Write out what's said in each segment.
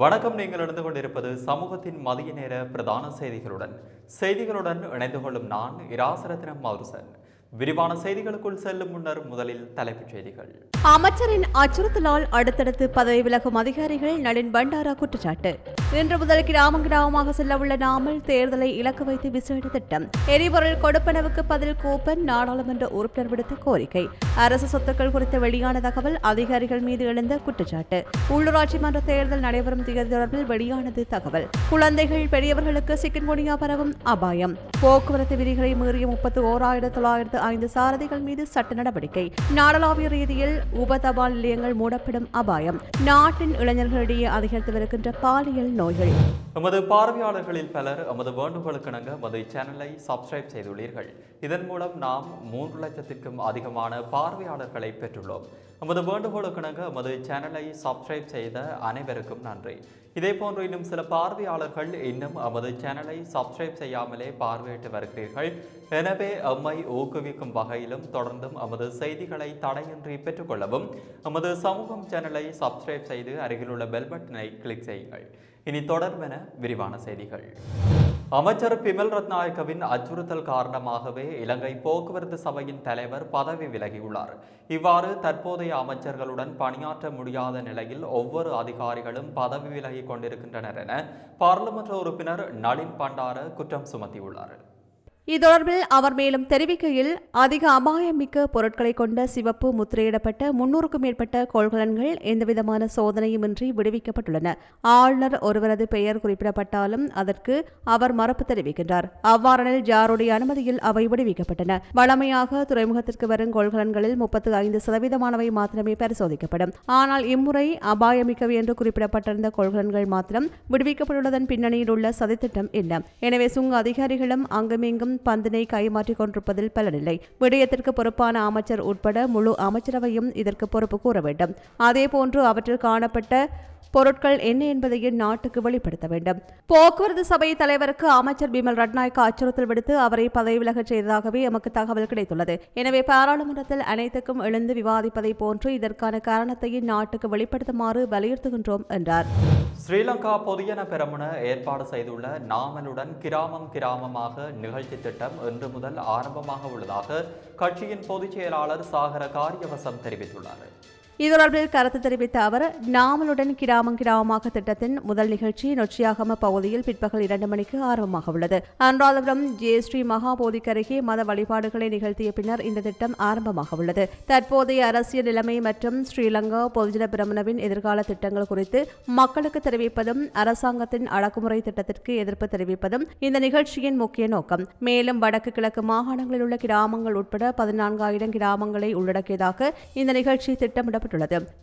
வணக்கம். நீங்கள் இணைந்து கொண்டிருப்பது சமூகத்தின் மதிய நேர பிரதான செய்திகளுடன் இணைந்து கொள்ளும் நான் இராசரத்னம் மௌருசன். விரிவான செய்திகளுக்குள் செல்லும் முன்னர் முதலில் தலைப்புச் செய்திகள். அமைச்சரின் அச்சுறுத்தலால் அடுத்தடுத்து பதவி விலகும் அதிகாரிகள் நளின் பண்டாரா குற்றச்சாட்டு. இன்று முதல் கிராமமாக செல்லவுள்ள நாமல் தேர்தலை இலக்கு வைத்து விசேட திட்டம். எரிபொருள் கொடுப்பனவுக்கு பதில் கூப்பன் நாடாளுமன்ற உறுப்பினர் விடுத்த கோரிக்கை. அரசு சொத்துக்கள் குறித்து வெளியான தகவல் அதிகாரிகள் மீது எழுந்த குற்றச்சாட்டு. உள்ளூராட்சி மன்ற தேர்தல் நடைபெறும் தேதி தொடர்பில் வெளியானது தகவல். குழந்தைகள் பெரியவர்களுக்கு சிக்கன்குனியா பரவும் அபாயம். போக்குவரத்து விதிகளை மீறிய 31,905 சாரதிகள் மீது சட்ட நடவடிக்கை. நாடளாவிய ரீதியில் உப தபால் நிலையங்கள் மூடப்படும் அபாயம். நாட்டின் இளைஞர்களிடையே அதிகரித்து வருகின்ற பாலியல் நோய்கள். எமது பார்வையாளர்களில் பலர் எமது வேண்டுகோளுக்கிணங்க எமது சேனலை சப்ஸ்கிரைப் செய்துள்ளீர்கள். இதன் மூலம் நாம் 3 லட்சத்திற்கும் அதிகமான பார்வையாளர்களை பெற்றுள்ளோம். எமது வேண்டுகோளுக்கிணங்க எமது சேனலை சப்ஸ்கிரைப் செய்த அனைவருக்கும் நன்றி. இதேபோன்று இன்னும் சில பார்வையாளர்கள் இன்னும் எமது சேனலை சப்ஸ்கிரைப் செய்யாமலே பார்வையிட்டு வருகிறீர்கள். எனவே எம்மை ஊக்குவிக்கும் வகையிலும் தொடர்ந்தும் எமது செய்திகளை தடையின்றி பெற்றுக்கொள்ளவும் எமது சமூகம் சேனலை சப்ஸ்கிரைப் செய்து அருகிலுள்ள பெல் பட்டனை கிளிக் செய்யுங்கள். இனி தொடர்பென விரிவான செய்திகள். அமைச்சர் பிமல் ரத்நாயக்கவின் அச்சுறுத்தல் காரணமாகவே இலங்கை போக்குவரத்து சபையின் தலைவர் பதவி விலகியுள்ளார். இவ்வாறு தற்போதைய அமைச்சர்களுடன் பணியாற்ற முடியாத நிலையில் ஒவ்வொரு அதிகாரிகளும் பதவி விலகிக் கொண்டிருக்கின்றனர் என பாராளுமன்ற உறுப்பினர் நளின் பண்டார குற்றம் சுமத்தியுள்ளார். தொடர்பில் அவர் மேலும் தெரிவிக்கையில், அதிக அபாயமிக்க பொருட்களை கொண்ட சிவப்பு முத்திரையிடப்பட்ட 300க்கும் மேற்பட்ட கொள்கலன்கள் எந்தவிதமான சோதனையுமின்றி விடுவிக்கப்பட்டுள்ளன. ஆளுநர் ஒருவரது பெயர் குறிப்பிடப்பட்டாலும் அதற்கு அவர் மறுப்பு தெரிவிக்கின்றார். அவ்வாறெனில் யாருடைய அனுமதியில் அவை விடுவிக்கப்பட்டன? வழமையாக துறைமுகத்திற்கு வரும் கொள்கலன்களில் 35% மாத்திரமே பரிசோதிக்கப்படும். ஆனால் இம்முறை அபாயமிக்கவை என்று குறிப்பிடப்பட்டிருந்த கொள்கலன்கள் மாத்திரம் விடுவிக்கப்பட்டுள்ளதன் பின்னணியில் உள்ள சதித்திட்டம் என்ன? எனவே சுங்க அதிகாரிகளும் அங்குமிங்கும் பந்தினை கைமாற்றிக் கொண்டிருப்பதில் பலனில்லை. விடயத்திற்கு பொறுப்பான அமைச்சர் உட்பட முழு அமைச்சரவையும் இதற்கு பொறுப்பு கூற வேண்டும். அதேபோன்று அவற்றில் காணப்பட்ட பொருட்கள் என்ன என்பதையும் நாட்டுக்கு வெளிப்படுத்த வேண்டும். போக்குவரத்து சபை தலைவருக்கு அமைச்சர் பிமல் ரட்நாயக்க அச்சுறுத்தல் விடுத்து அவரை பதவி விலகச் செய்ததாகவே எமக்கு தகவல் கிடைத்துள்ளது. எனவே பாராளுமன்றத்தில் அனைத்துக்கும் எழுந்து விவாதிப்பதை போன்று இதற்கான காரணத்தையும் நாட்டுக்கு வெளிப்படுத்துமாறு வலியுறுத்துகின்றோம் என்றார். ஸ்ரீலங்கா பொதுஜன பெரமுன ஏற்பாடு செய்துள்ள நாமலுடன் கிராமமாக நிகழ்ச்சி திட்டம் இன்று முதல் ஆரம்பமாக உள்ளதாக கட்சியின் பொதுச் செயலாளர் சாகர காரியவசம் தெரிவித்துள்ளார். தொடர்பில் கருத்து தெரிவித்த அவர், நாமலுடன் கிராமமாக திட்டத்தின் முதல் நிகழ்ச்சி நொச்சியாகம பகுதியில் பிற்பகல் 2 மணிக்கு ஆரம்பமாக உள்ளது. அனுராதபுரம் ஜெயஸ்ரீ மகாபோதிக்கு அருகே மத வழிபாடுகளை நிகழ்த்திய பின்னர் இந்த திட்டம் ஆரம்பமாக உள்ளது. தற்போதைய அரசியல் நிலைமை மற்றும் ஸ்ரீலங்கா பொதுஜன பெரமுனவின் எதிர்கால திட்டங்கள் குறித்து மக்களுக்கு தெரிவிப்பதும் அரசாங்கத்தின் அடக்குமுறை திட்டத்திற்கு எதிர்ப்பு தெரிவிப்பதும் இந்த நிகழ்ச்சியின் முக்கிய நோக்கம். மேலும் வடக்கு கிழக்கு மாகாணங்களில் உள்ள கிராமங்கள் உட்பட 14,000 கிராமங்களை உள்ளடக்கியதாக இந்த நிகழ்ச்சி திட்டமிட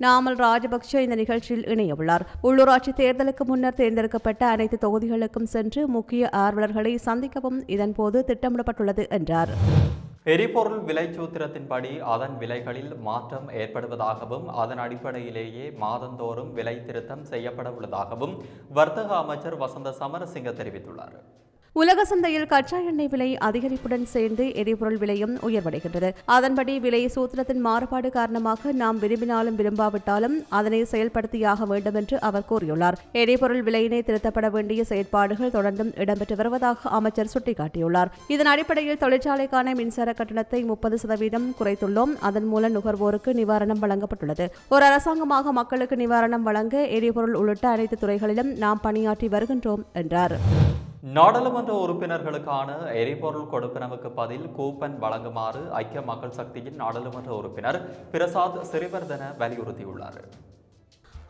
நாமல் ராஜபக்ஷ இந்த நிகழ்ச்சியில் இணையவுள்ளார். உள்ளூராட்சி தேர்தலுக்கு முன்னர் தேர்ந்தெடுக்கப்பட்ட அனைத்து தொகுதிகளுக்கும் சென்று முக்கிய ஆர்வலர்களை சந்திக்கவும் இதன்போது திட்டமிடப்பட்டுள்ளது என்றார். எரிபொருள் விலை சூத்திரத்தின்படி அதன் விலைகளில் மாற்றம் ஏற்படுவதாகவும் அதன் அடிப்படையிலேயே மாதந்தோறும் விலை திருத்தம் செய்யப்பட உள்ளதாகவும் வர்த்தக அமைச்சர் வசந்த சமரசிங்க தெரிவித்துள்ளார். உலக சந்தையில் கச்சா எண்ணெய் விலை அதிகரிப்புடன் சேர்ந்து எரிபொருள் விலையும் உயர்வடைகின்றது. அதன்படி விலை சூத்திரத்தின் மாறுபாடு காரணமாக நாம் விரும்பினாலும் விரும்பாவிட்டாலும் அதனை செயல்படுத்தியாக வேண்டும் என்று அவர் கூறியுள்ளார். எரிபொருள் விலையினை திருத்தப்பட வேண்டிய செயற்பாடுகள் தொடர்ந்தும் இடம்பெற்று வருவதாக அமைச்சர் சுட்டிக்காட்டியுள்ளார். இதன் அடிப்படையில் தொழிற்சாலைக்கான மின்சார கட்டணத்தை 30% குறைத்துள்ளோம். அதன் மூலம் நுகர்வோருக்கு நிவாரணம் வழங்கப்பட்டுள்ளது. ஒரு அரசாங்கமாக மக்களுக்கு நிவாரணம் வழங்க எரிபொருள் உள்ளிட்ட அனைத்து துறைகளிலும் நாம் பணியாற்றி வருகின்றோம் என்றார். நாடாளுமன்ற உறுப்பினர்களுக்கான எரிபொருள் கொடுப்பனவுக்கு பதில் கூப்பன் வழங்குமாறு ஐக்கிய மக்கள் சக்தியின் நாடாளுமன்ற உறுப்பினர் பிரசாத் சிறிவர்தன வலியுறுத்தியுள்ளார்.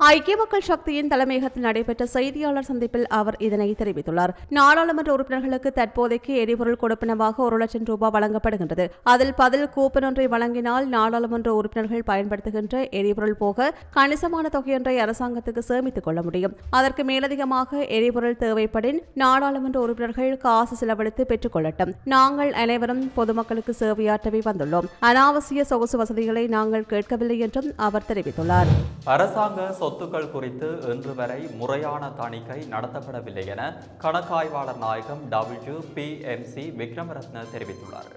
ஐக்கிய மக்கள் சக்தியின் தலைமையகத்தில் நடைபெற்ற செய்தியாளர் சந்திப்பில் அவர் இதனை தெரிவித்துள்ளார். நாடாளுமன்ற உறுப்பினர்களுக்கு தற்போதைக்கு எரிபொருள் கொடுப்பனவாக 1 லட்சம் ரூபாய் வழங்கப்படுகின்றது. அதில் பதில் கூப்பன் ஒன்றை வழங்கினால் நாடாளுமன்ற உறுப்பினர்கள் பயன்படுத்துகின்ற எரிபொருள் போக கணிசமான தொகையொன்றை அரசாங்கத்துக்கு சேமித்துக் கொள்ள முடியும். அதற்கு மேலதிகமாக எரிபொருள் தேவைப்படின் நாடாளுமன்ற உறுப்பினர்கள் காசு செலவழித்து பெற்றுக் கொள்ளட்டும். நாங்கள் அனைவரும் பொதுமக்களுக்கு சேவையாற்றவே வந்துள்ளோம். அனாவசிய சொகுசு வசதிகளை நாங்கள் கேட்கவில்லை என்றும் அவர் தெரிவித்துள்ளார். அரசாங்க சொத்துக்கள் குறித்து இன்று வரை முறையான தணிக்கை நடத்தப்படவில்லை என கணக்காய்வாளர் நாயகம் WPMC விக்ரமரத்ன தெரிவித்துள்ளார்.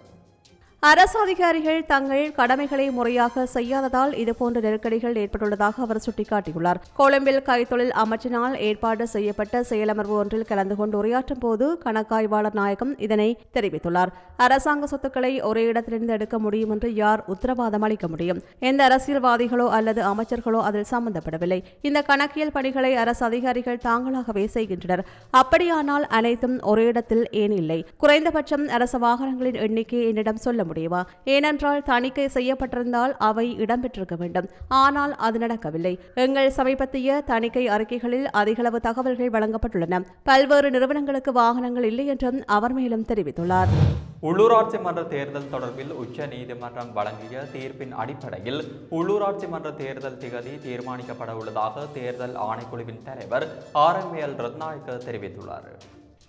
அரசு அதிகாரிகள் தங்கள் கடமைகளை முறையாக செய்யாததால் இதுபோன்ற நெருக்கடிகள் ஏற்பட்டுள்ளதாக அவர் சுட்டிக்காட்டியுள்ளார். கொழும்பில் கைத்தொழில் அமைச்சினால் ஏற்பாடு செய்யப்பட்ட செயலமர்வு ஒன்றில் கலந்து கொண்டு உரையாற்றும் போது கணக்காய்வாளர் நாயகம் இதனை தெரிவித்துள்ளார். அரசாங்க சொத்துக்களை ஒரே இடத்திலிருந்து எடுக்க முடியும் என்று யார் உத்தரவாதம் அளிக்க முடியும்? எந்த அரசியல்வாதிகளோ அல்லது அமைச்சர்களோ அதில் சம்பந்தப்படவில்லை. இந்த கணக்கியல் பணிகளை அரசு அதிகாரிகள் தாங்களாகவே செய்கின்றனர். அப்படியானால் அனைத்தும் ஒரே இடத்தில் ஏன் இல்லை? குறைந்தபட்சம் அரசு வாகனங்களின் எண்ணிக்கை என்னிடம் சொல்ல முடியுமா? ஏனென்றால் தணிக்கை செய்யப்பட்டிருந்தால் அவை இடம்பெற்றிருக்க வேண்டும். ஆனால் அது நடக்கவில்லை. எங்கள் சமீபத்திய தணிக்கை அறிக்கைகளில் அதிகளவு தகவல்கள் வழங்கப்பட்டுள்ளன. பல்வேறு நிறுவனங்களுக்கு வாகனங்கள் இல்லை என்றும் அவர் மேலும் தெரிவித்துள்ளார். உள்ளூராட்சி மன்ற தேர்தல் தொடர்பில் உச்ச நீதிமன்றம் வழங்கிய தீர்ப்பின் அடிப்படையில் உள்ளூராட்சி மன்ற தேர்தல் திகதி தீர்மானிக்கப்பட உள்ளதாக தேர்தல் ஆணைக்குழுவின் தலைவர் RML ரத்நாயக்க தெரிவித்துள்ளார்.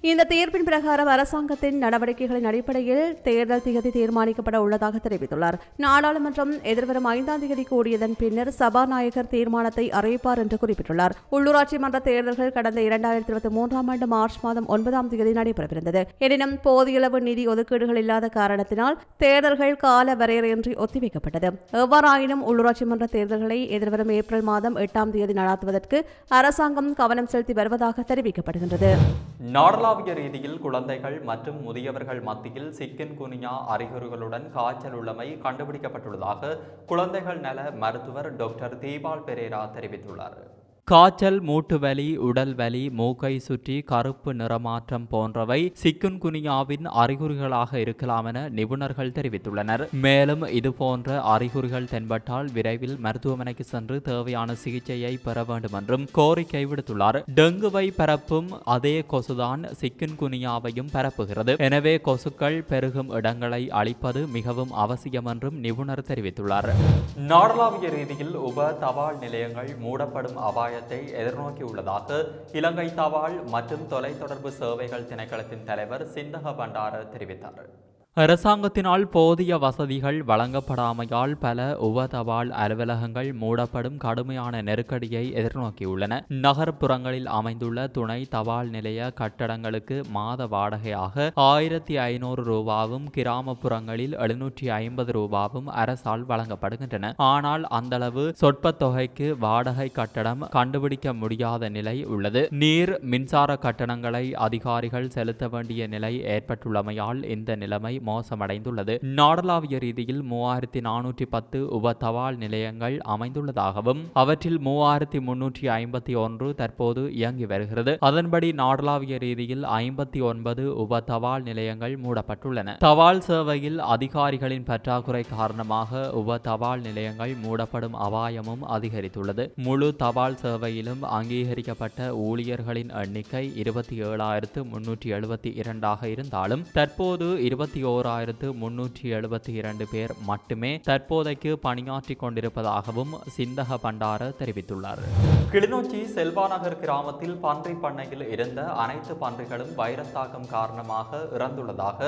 இந்த தீர்ப்பின் பிரகாரம் அரசாங்கத்தின் நடவடிக்கைகளின் அடிப்படையில் தேர்தல் திகதி தீர்மானிக்கப்பட உள்ளதாக தெரிவித்துள்ளார். நாடாளுமன்றம் எதிர்வரும் 5ஆம் தேதி கூடியதன் பின்னர் சபாநாயகர் தீர்மானத்தை அறிவிப்பார் என்று குறிப்பிட்டுள்ளார். உள்ளூராட்சி மன்ற தேர்தல்கள் கடந்த 2023ஆம் ஆண்டு மார்ச் மாதம் 9ஆம் தேதி நடைபெறவிருந்தது. எனினும் போதியளவு நிதி ஒதுக்கீடுகள் இல்லாத காரணத்தினால் தேர்தல்கள் கால வரையறையின்றி ஒத்திவைக்கப்பட்டது. எவ்வாறாயினும் உள்ளூராட்சி மன்ற தேர்தல்களை எதிர்வரும் ஏப்ரல் மாதம் 8ஆம் தேதி நடாத்துவதற்கு அரசாங்கம் கவனம் செலுத்தி வருவதாக தெரிவிக்கப்படுகின்றது. நாடளாவிய ரீதியில் குழந்தைகள் மற்றும் முதியவர்கள் மத்தியில் சிக்கன்குனியா அறிகுறிகளுடன் காய்ச்சல் உள்ளமை கண்டுபிடிக்கப்பட்டுள்ளதாக குழந்தைகள் நல மருத்துவர் டாக்டர் தீபால் பெரேரா தெரிவித்துள்ளார். காய்ச்சல், மூட்டு வலி, உடல் வலி, மூக்கை சுற்றி கருப்பு நிறமாற்றம் போன்றவை சிக்குன்குனியாவின் அறிகுறிகளாக இருக்கலாம் என நிபுணர்கள் தெரிவித்துள்ளனர். மேலும் இதுபோன்ற அறிகுறிகள் தென்பட்டால் விரைவில் மருத்துவமனைக்கு சென்று தேவையான சிகிச்சையை பெற வேண்டும் என்றும் கோரிக்கை விடுத்துள்ளார். டெங்குவை பரப்பும் அதே கொசுதான் சிக்குன்குனியாவையும் பரப்புகிறது. எனவே கொசுக்கள் பெருகும் இடங்களை அழிப்பது மிகவும் அவசியம் என்றும் நிபுணர் தெரிவித்துள்ளார். நாடளாவிய ரீதியில் உப தபால் நிலையங்கள் மூடப்படும் அபாய எதிர்நோக்கியுள்ளதாக இலங்கை தபால் மற்றும் தொலைத்தொடர்பு சேவைகள் திணைக்களத்தின் தலைவர் சிந்தக பண்டார தெரிவித்தார். அரசாங்கத்தினால் போதிய வசதிகள் வழங்கப்படாமையால் பல உப தபால் அலுவலகங்கள் மூடப்படும் கடுமையான நெருக்கடியை எதிர்நோக்கியுள்ளன. நகர்ப்புறங்களில் அமைந்துள்ள துணை தபால் நிலைய கட்டடங்களுக்கு மாத வாடகையாக 1500 ரூபாவும் கிராமப்புறங்களில் 750 ரூபாவும் அரசால் வழங்கப்படுகின்றன. ஆனால் அந்தளவு சொற்ப தொகைக்கு வாடகை கட்டடம் கண்டுபிடிக்க முடியாத நிலை உள்ளது. நீர் மின்சார கட்டணங்களை அதிகாரிகள் செலுத்த வேண்டிய நிலை ஏற்பட்டுள்ளமையால் இந்த நிலைமை மோசமடைந்துள்ளது. நாடளாவிய ரீதியில் 3410 உப தபால் நிலையங்கள் அமைந்துள்ளதாகவும் அவற்றில் 3351 தற்போது இயங்கி வருகிறது. அதன்படி நாடளாவிய ரீதியில் 59 உப தபால் நிலையங்கள் மூடப்பட்டுள்ளன. தபால் சேவையில் அதிகாரிகளின் பற்றாக்குறை காரணமாக உப தபால் நிலையங்கள் மூடப்படும் அபாயமும் அதிகரித்துள்ளது. முழு தபால் சேவையிலும் அங்கீகரிக்கப்பட்ட ஊழியர்களின் எண்ணிக்கை 27372 இருந்தாலும் தற்போது 21372 பேர் மட்டுமே தற்போதைக்கு பணியாற்றிக் கொண்டிருப்பதாகவும் சிந்தக பண்டார தெரிவித்துள்ளார். கிளிநொச்சி செல்வாநகர் கிராமத்தில் பன்றி பண்ணையில் இருந்த அனைத்து பன்றிகளும் வைரஸ் தாக்கம் காரணமாக இறந்துள்ளதாக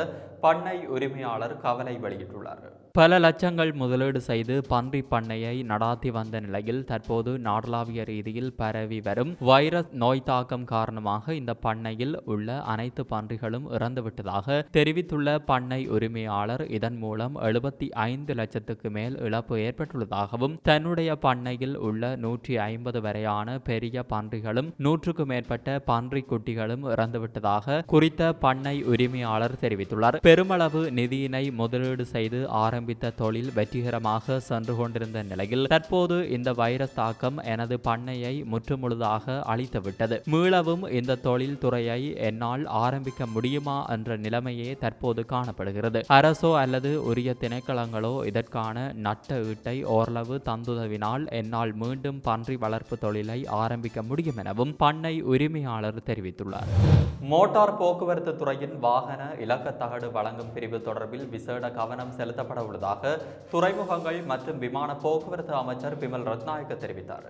பண்ணை உரிமையாளர் கவலை வெளியிட்டுள்ளார். பல லட்சங்கள் முதலீடு செய்து பன்றி பண்ணையை நடாத்தி வந்த நிலையில் தற்போது நாடளாவிய ரீதியில் பரவி வரும் வைரஸ் நோய் தாக்கம் காரணமாக இந்த பண்ணையில் உள்ள அனைத்து பன்றிகளும் இறந்துவிட்டதாக தெரிவித்துள்ள பண்ணை உரிமையாளர் இதன் மூலம் 75 லட்சத்துக்கு மேல் இழப்பு ஏற்பட்டுள்ளதாகவும் தன்னுடைய பண்ணையில் உள்ள 150 வரையான பெரிய பன்றிகளும் 100க்கும் மேற்பட்ட பன்றி குட்டிகளும் இறந்துவிட்டதாக குறித்த பண்ணை உரிமையாளர் தெரிவித்துள்ளார். பெருமளவு நிதியினை முதலீடு செய்து ஆரம்பித்த தொழில் வெற்றிகரமாக சென்று கொண்டிருந்த நிலையில் தற்போது இந்த வைரஸ் தாக்கம் எனது பண்ணையை முற்றுமுழுதாக அழித்துவிட்டது. மீளவும் இந்த தொழில் துறையை என்னால் ஆரம்பிக்க முடியுமா என்ற நிலைமையே தற்போது காணப்படுகிறது. அரசோ அல்லது உரிய திணைக்களங்களோ இதற்கான நட்ட ஈட்டை ஓரளவு தந்துதவினால் என்னால் மீண்டும் பன்றி வளர்ப்பு தொழிலை ஆரம்பிக்க முடியும் எனவும் பண்ணை உரிமையாளர் தெரிவித்துள்ளார். மோட்டார் போக்குவரத்து துறையின் வாகன இலக்கத்தகடு வழங்கும் பிரிவு தொடர்பில் விசேட கவனம் செலுத்தப்பட உள்ளதாக துறைமுகங்கள் மற்றும் விமான போக்குவரத்து அமைச்சர் பிமல் ரத்நாயக்க தெரிவித்தார்.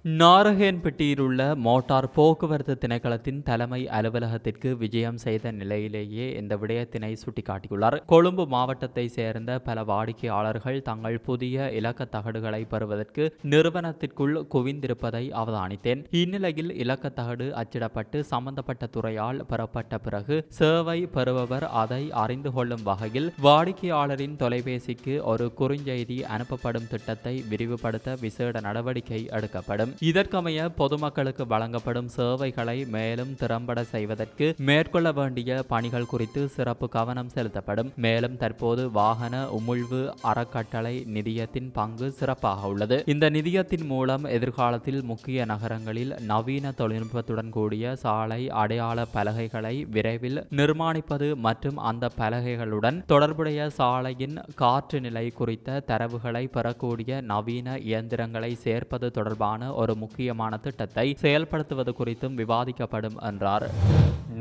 நாரகேன்பட்டியில் உள்ள மோட்டார் போக்குவரத்து திணைக்களத்தின் தலைமை அலுவலகத்திற்கு விஜயம் செய்த நிலையிலேயே இந்த விடயத்தினை சுட்டிக்காட்டியுள்ளார். கொழும்பு மாவட்டத்தை சேர்ந்த பல வாடிக்கையாளர்கள் தங்கள் புதிய இலக்க தகடுகளை பெறுவதற்கு நிறுவனத்திற்குள் குவிந்திருப்பதை அவதானித்தேன். இந்நிலையில் இலக்க தகடு அச்சிடப்பட்டு சம்பந்தப்பட்ட துறையால் பெறப்பட்ட பிறகு சேவை பெறுபவர் அதை அறிந்து கொள்ளும் வகையில் வாடிக்கையாளரின் தொலைபேசிக்கு ஒரு குறுஞ்செய்தி அனுப்பப்படும் திட்டத்தை விரிவுபடுத்த விசேட நடவடிக்கை எடுக்கப்படும். இதற்கமைய பொதுமக்களுக்கு வழங்கப்படும் சேவைகளை மேலும் திறம்பட செய்வதற்கு மேற்கொள்ள வேண்டிய பணிகள் குறித்து சிறப்பு கவனம் செலுத்தப்படும். மேலும் தற்போது வாகன உமிழ்வு அறக்கட்டளை நிதியத்தின் பங்கு சிறப்பாக உள்ளது. இந்த நிதியத்தின் மூலம் எதிர்காலத்தில் முக்கிய நகரங்களில் நவீன தொழில்நுட்பத்துடன் கூடிய சாலை அடையாள பலகைகளை விரைவில் நிர்மாணிப்பது மற்றும் அந்த பலகைகளுடன் தொடர்புடைய சாலையின் காற்று நிலை குறித்த தரவுகளை பெறக்கூடிய நவீன இயந்திரங்களை சேர்ப்பது தொடர்பான ஒரு முக்கியமான திட்டத்தை செயல்படுத்துவது குறித்தும் விவாதிக்கப்படும் என்றார்.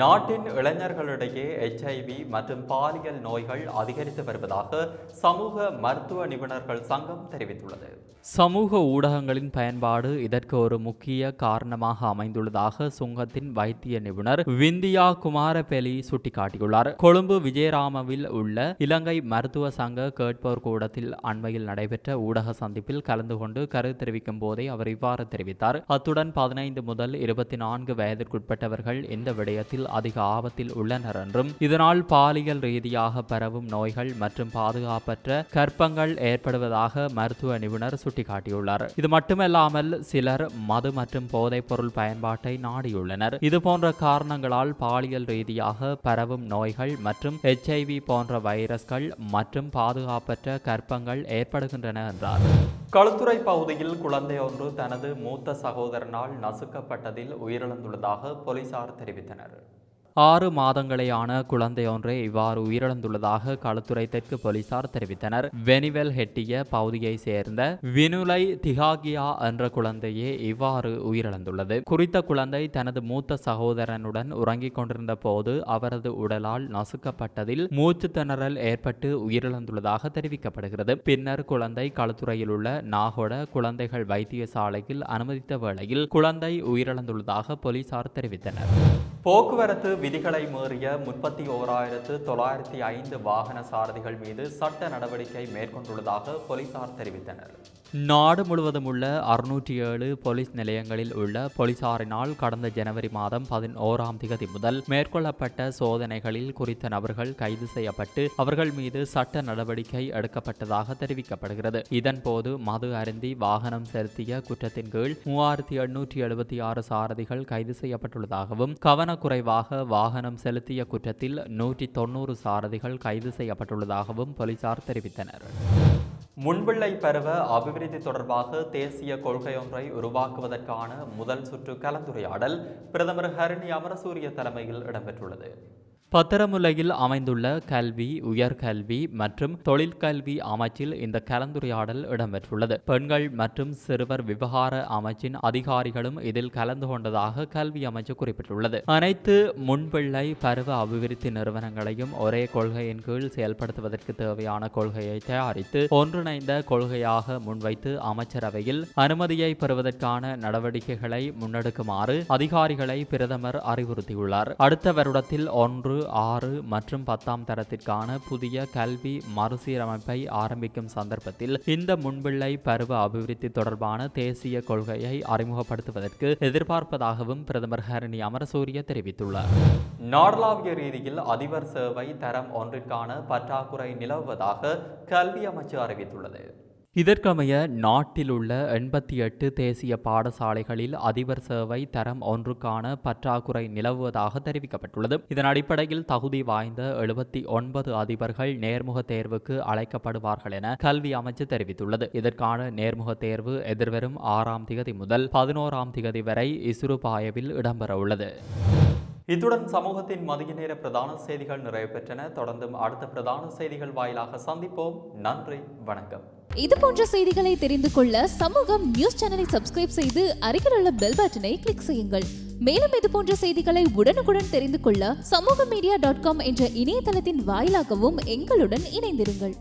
நாட்டின் இளைஞர்களிடையே HIV மற்றும் பாலியல் நோய்கள் அதிகரித்து வருவதாக சமூக மருத்துவ நிபுணர்கள் சங்கம் தெரிவித்துள்ளது. சமூக ஊடகங்களின் பயன்பாடு இதற்கு ஒரு முக்கிய காரணமாக அமைந்துள்ளதாக சுங்கத்தின் வைத்திய நிபுணர் விந்தியா குமாரபெலி சுட்டிக்காட்டியுள்ளார். கொழும்பு விஜயராமவில் உள்ள இலங்கை மருத்துவ சங்க கேட்போர் கூடத்தில் அண்மையில் நடைபெற்ற ஊடக சந்திப்பில் கலந்து கொண்டு கருத்து தெரிவிக்கும் போதே அவர் இவ்வாறு தெரிவித்தார். அத்துடன் 15 முதல் 24 வயதிற்குட்பட்டவர்கள் இந்த விடயத்தில் அதிக ஆபத்தில் உள்ளனர் என்றும் இதனால் பாலியல் ரீதியாக பரவும் நோய்கள் மற்றும் பாதுகாப்பற்ற கர்ப்பங்கள் ஏற்படுவதாக மருத்துவ நிபுணர் சுட்டிக்காட்டியுள்ளார். இது மட்டுமல்லாமல் சிலர் மது மற்றும் போதைப் பொருள் பயன்பாட்டை நாடியுள்ளனர். இதுபோன்ற காரணங்களால் பாலியல் ரீதியாக பரவும் நோய்கள் மற்றும் HIV போன்ற வைரஸ்கள் மற்றும் பாதுகாப்பற்ற கர்ப்பங்கள் ஏற்படுகின்றன என்றார். களுத்துறை பகுதியில் குழந்தை ஒன்று தனது மூத்த சகோதரனால் நசுக்கப்பட்டதில் உயிரிழந்துள்ளதாக போலீசார் தெரிவித்தனர். 6 மாதங்களேயான குழந்தை ஒன்றே இவ்வாறு உயிரிழந்துள்ளதாக களுத்துறை தெற்கு போலீசார் தெரிவித்தனர். வெனிவெல் ஹெட்டிய பகுதியை சேர்ந்த வினுலை திகாகியா என்ற குழந்தையே இவ்வாறு உயிரிழந்துள்ளது. குறித்த குழந்தை தனது மூத்த சகோதரனுடன் உறங்கிக் கொண்டிருந்த போது அவரது உடலால் நசுக்கப்பட்டதில் மூச்சு திணறல் ஏற்பட்டு உயிரிழந்துள்ளதாக தெரிவிக்கப்படுகிறது. பின்னர் குழந்தை களுத்துறையில் உள்ள நாகொட குழந்தைகள் வைத்தியசாலையில் அனுமதித்த வேளையில் குழந்தை உயிரிழந்துள்ளதாக போலீசார் தெரிவித்தனர். போக்குவரத்து விதிகளை மீறிய 31,905 வாகன சாரதிகள் மீது சட்ட நடவடிக்கை மேற்கொண்டுள்ளதாக போலீசார் தெரிவித்தனர். நாடு முழுவதும் உள்ள 607 போலீஸ் நிலையங்களில் உள்ள போலீசாரினால் கடந்த ஜனவரி மாதம் 11ஆம் தேதி முதல் மேற்கொள்ளப்பட்ட சோதனைகளில் குறித்த நபர்கள் கைது செய்யப்பட்டு அவர்கள் மீது சட்ட நடவடிக்கை எடுக்கப்பட்டதாக தெரிவிக்கப்படுகிறது. இதன்போது மது அருந்தி வாகனம் செலுத்திய குற்றத்தின் கீழ் 3876 சாரதிகள் கைது செய்யப்பட்டுள்ளதாகவும் கவனக்குறைவாக வாகனம் செலுத்திய குற்றத்தில் 190 சாரதிகள் கைது செய்யப்பட்டுள்ளதாகவும் போலீசார் தெரிவித்தனர். முன்பிள்ளை பருவ அபிவிருத்தி தொடர்பாக தேசிய கொள்கையொன்றை உருவாக்குவதற்கான முதல் சுற்று கலந்துரையாடல் பிரதமர் ஹரணி அமரசூரிய தலைமையில் இடம்பெற்றுள்ளது. பத்திரமுல்லையில் அமைந்துள்ள கல்வி, உயர்கல்வி மற்றும் தொழிற்கல்வி அமைச்சில் இந்த கலந்துரையாடல் இடம்பெற்றுள்ளது. பெண்கள் மற்றும் சிறுவர் விவகார அமைச்சின் அதிகாரிகளும் இதில் கலந்து கொண்டதாக கல்வி அமைச்சு குறிப்பிட்டுள்ளது. அனைத்து முன்பிள்ளை பருவ அபிவிருத்தி நிறுவனங்களையும் ஒரே கொள்கையின் கீழ் செயல்படுத்துவதற்கு தேவையான கொள்கையை தயாரித்து ஒன்றிணைந்த கொள்கையாக முன்வைத்து அமைச்சரவையில் அனுமதியை பெறுவதற்கான நடவடிக்கைகளை முன்னெடுக்குமாறு அதிகாரிகளை பிரதமர் அறிவுறுத்தியுள்ளார். அடுத்த வருடத்தில் 1, 6 மற்றும் 10ஆம் தரத்திற்கான புதிய கல்வி மறுசீரமைப்பை ஆரம்பிக்கும் சந்தர்ப்பத்தில் இந்த முன்பிள்ளை பருவ அபிவிருத்தி தொடர்பான தேசிய கொள்கையை அறிமுகப்படுத்துவதற்கு எதிர்பார்ப்பதாகவும் பிரதமர் ஹரணி அமரசூரிய தெரிவித்துள்ளார். நாடளாவிய ரீதியில் அதிபர் சேவை தரம் 1ற்கான பற்றாக்குறை நிலவுவதாக கல்வி அமைச்சு அறிவித்துள்ளது. இதற்கமைய நாட்டில் உள்ள 88 தேசிய பாடசாலைகளில் அதிபர் சேவை தரம் 1ற்கான பற்றாக்குறை நிலவுவதாக தெரிவிக்கப்பட்டுள்ளது. இதன் அடிப்படையில் தகுதி வாய்ந்த 79 அதிபர்கள் நேர்முக தேர்வுக்கு அழைக்கப்படுவார்கள் என கல்வி அமைச்சு தெரிவித்துள்ளது. இதற்கான நேர்முக தேர்வு எதிர்வரும் 6ஆம் தேதி முதல் 11ஆம் தேதி வரை இசுருபாயவில் இடம்பெற உள்ளது. இத்துடன் சமூகத்தின் மதிய நேர பிரதான செய்திகள் நிறைவு பெற்றன. தொடர்ந்தும் அடுத்த பிரதான செய்திகள் வாயிலாக சந்திப்போம். நன்றி, வணக்கம். இது போன்ற செய்திகளை தெரிந்து கொள்ள சமூகம் நியூஸ் சேனலை சப்ஸ்கிரைப் செய்து அருகில் உள்ள பெல் பட்டனை கிளிக் செய்யுங்கள். மேலும் இது போன்ற செய்திகளை உடனுக்குடன் தெரிந்து கொள்ள சமூகமீடியா.com என்ற இணையதளத்தின் வாயிலாகவும் எங்களுடன் இணைந்திருங்கள்.